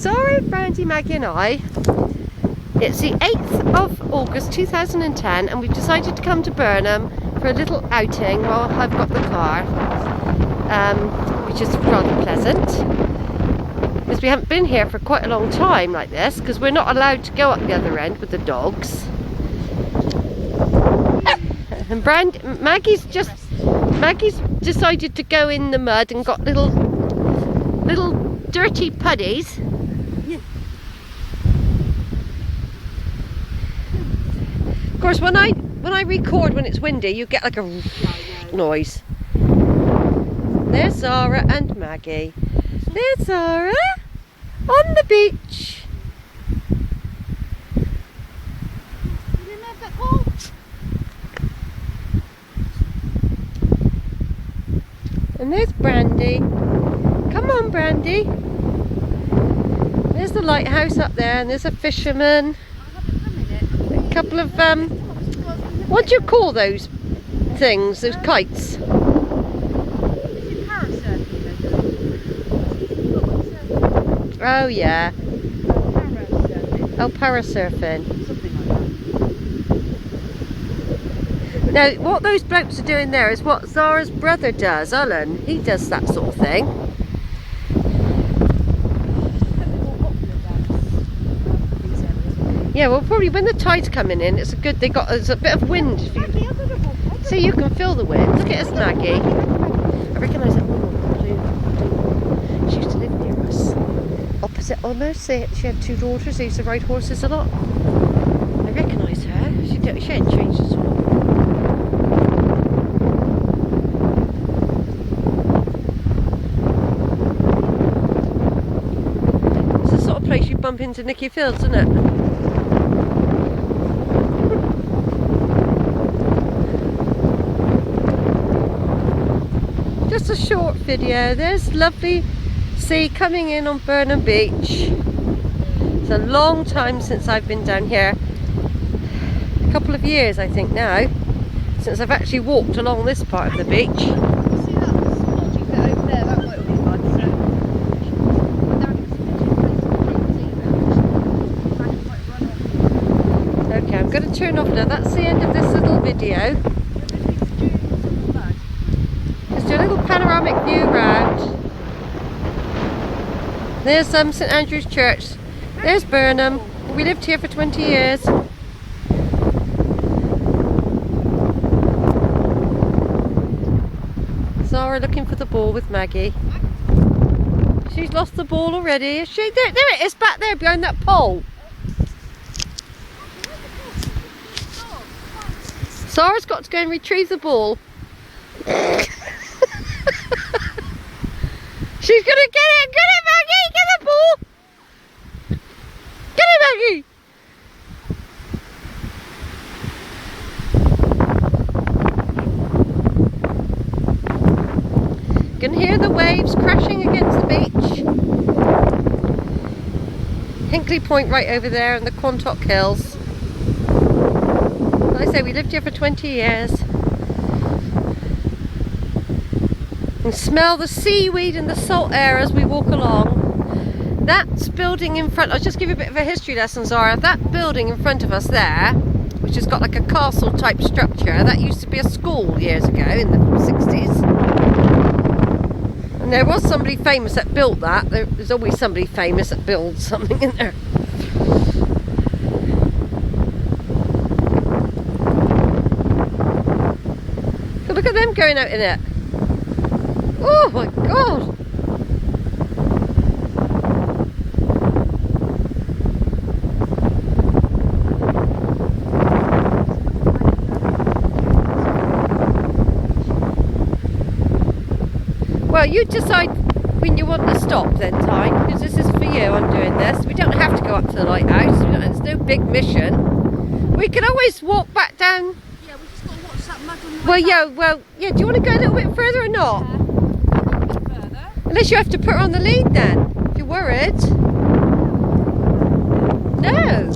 Zara, Brandy, Maggie and I, it's the 8th of August 2010 and we've decided to come to Burnham for a little outing while I've got the car, which is rather pleasant because we haven't been here for quite a long time like this, because we're not allowed to go up the other end with the dogs. And Maggie's decided to go in the mud and got little dirty puddies. Yeah. Of course, when I record when it's windy, you get like a noise. There's Zara and Maggie. There's Zara on the beach. You didn't have that ball? And there's Brandy. Come on, Brandy. There's the lighthouse up there, and there's a fisherman. A couple of what do you call those things? Those kites? Oh yeah. Oh, parasurfing. Something like that. Now, what those blokes are doing there is what Zara's brother does, Alan. He does that sort of thing. Yeah, well, probably when the tide's coming in, it's a good. There's a bit of wind, so you can feel the wind. Look at us, Maggie. I recognise that woman. She used to live near us, opposite almost. She had 2 daughters. They used to ride horses a lot. I recognise her. She hadn't changed at all. It's the sort of place you bump into Nicky Fields, isn't it? Just a short video. There's lovely sea coming in on Burnham Beach. It's a long time since I've been down here. A couple of years, I think now, since I've actually walked along this part of the beach. You see that smudgy bit over there? That might be mud. Okay, I'm going to turn off now. That's the end of this little video. Just do a little panoramic view round. There's St Andrew's Church. There's Burnham. We lived here for 20 years. Zara looking for the ball with Maggie. She's lost the ball already. Is she? There it is, back there behind that pole. Zara's got to go and retrieve the ball. She's gonna get it! Get it, Maggie! Get the ball! Get it, Maggie! You can hear the waves crashing against the beach. Hinkley Point right over there and the Quantock Hills. Like I say, we lived here for 20 years. And smell the seaweed and the salt air as we walk along. That building in front, I'll just give you a bit of a history lesson, Zara. That building in front of us there, which has got like a castle type structure, that used to be a school years ago in the 60s. And there was somebody famous that built that. There's always somebody famous that builds something in there. So look at them going out in it. Oh my God! Well, you decide when you want to stop then, time, because this is for you. I'm doing this. We don't have to go up to the lighthouse. It's no big mission. We can always walk back down. Yeah, we just got to watch that mud on the way Well, back. yeah. Do you want to go a little bit further or not? Yeah. Further. Unless you have to put her on the lead then. If you're worried. No.